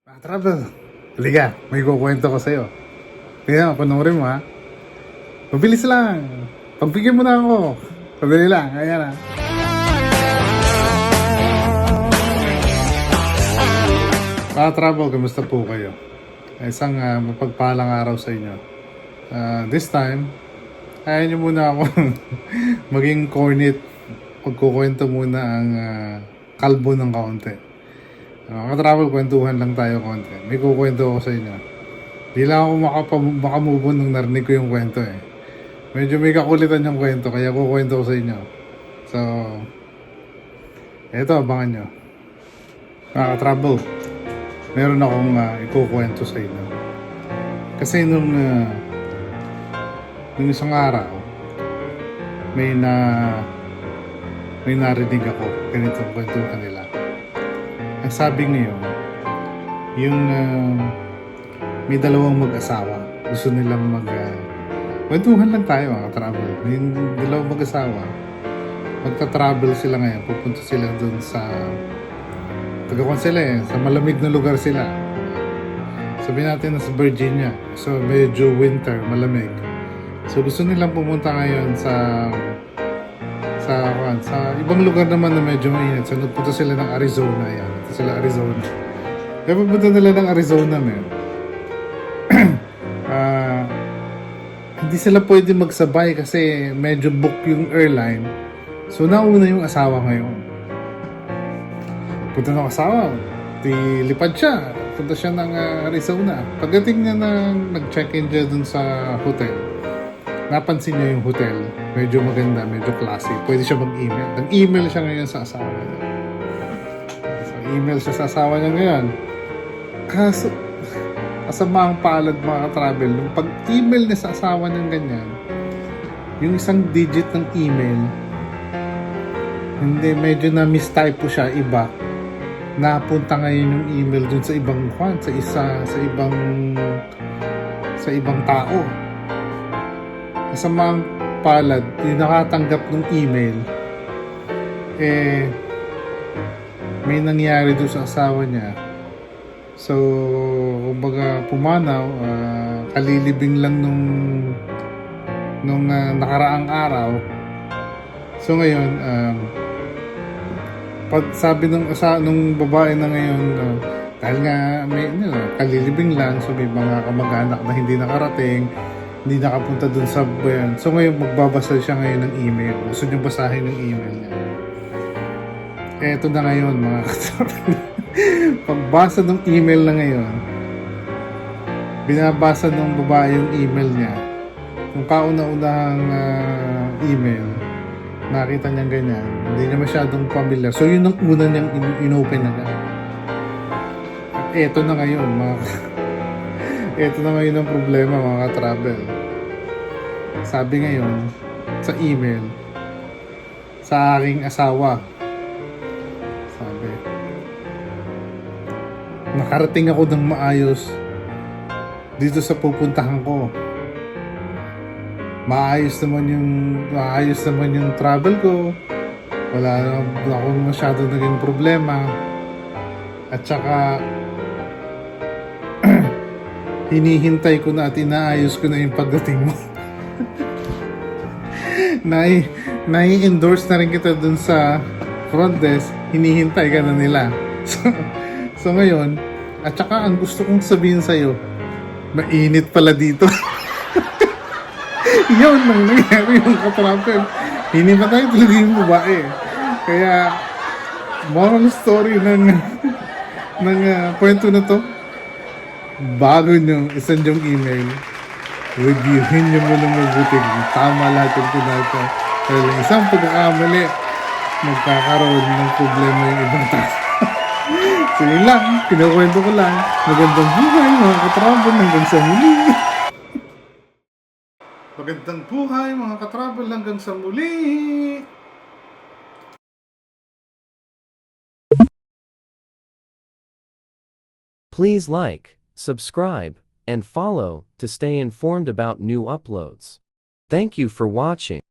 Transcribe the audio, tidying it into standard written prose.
Travel, halika, may kukwento ko sa'yo. Tingnan mo, panoorin mo ha. Mabilis lang. Pagbigyan mo na ako. Pabili lang, ayan ha. Travel, kamusta po kayo? Isang mapagpalang araw sa inyo. This time, ayaw nyo muna ako maging cornet. Pagkukwento muna ang kalbo ng kaunti. Travel, kwentuhan lang tayo konti. May kukwento ako sa inyo. Di lang ako makamove on nung narinig ko yung kwento eh. Medyo may kakulitan yung kwento, kaya kukwento ko sa inyo. So, eto, abangan nyo. Travel, meron akong ikukwento sa inyo. Kasi nung isang araw, may narinig ako ganitong kwentuhan nila. Ang sabi ngayon, yung may dalawang mag-asawa. Gusto nilang kwentuhan lang tayo mga travel. May dalawang mag-asawa. Magta-travel sila ngayon. Pupunta sila dun sa tagakon sila eh. Sa malamig na lugar sila. Sabihin natin na sa Virginia. So medyo winter, malamig. So gusto nilang pumunta ngayon sa ibang lugar naman na medyo mainit. So nagpunta sila ng Arizona yan. Arizona. Kaya pupunta nila ng Arizona men. Hindi sila pwede magsabay kasi medyo book yung airline. So nauna yung asawa ngayon. Punta ng asawa. Lipad siya. Punta siya ng Arizona. Pagdating niya nag-check-in siya dun sa hotel. Napansin niya yung hotel. Medyo maganda, medyo classy. Pwede siya mag-email. Nag-email siya ngayon sa asawa niya. Email siya sa asawa niya ngayon. Kaso, kasama ang palad mga ka-travel. Nung pag-email niya sa asawa niya ganyan, yung isang digit ng email, hindi, medyo na mistype po siya, iba. Napunta ngayon yung email dun sa ibang sa ibang tao. Kasama ang palad, yung nakatanggap ng email, may nangyari doon sa asawa niya. So, kumbaga pumanaw, kalilibing lang nung nakaraang araw. So ngayon, pag sabi nung babae na ngayon, dahil nga may kalilibing lang, so may mga kamag-anak na hindi nakarating, hindi nakapunta dun sa bayan. So ngayon magbabasa siya ngayon ng email. Gusto niya basahin yung email niya. Eto na ngayon mga katravel. Pagbasa ng email na ngayon, binabasa ng babae yung email niya. Yung kauna-unahang email, nakita niya ganyan. Hindi niya masyadong familiar. So yun ang una niyang inopen na niya. Eto na ngayon Eto na ngayon ang problema mga ka-travel. Sabi ngayon sa email sa aking asawa, sabi, nakarating ako ng maayos dito sa pupuntahan ko. Maayos naman yung travel ko. Wala akong masyado naging problema. At saka hinihintay ko na at inaayos ko na yung pagdating mo. Nai-endorse na rin kita dun sa front desk. Hinihintay ka na nila. So ngayon, at saka ang gusto kong sabihin sa'yo, mainit pala dito. Yun nang nangyari yung ka-travel. Hinimatay talaga yung babae. Kaya moral story ng kwento na to, bago nyo isend yung email, reviewin nyo muna mabuti tama lahat yung pinata. Dahil isang pagkakamali, magkakaroon ng problema yung ibang tao. So yun lang, pinakwento ko lang. Magandang buhay mga ka-travel hanggang sa muli. Magandang buhay mga ka-travel hanggang sa muli. Please like, subscribe, and follow to stay informed about new uploads. Thank you for watching.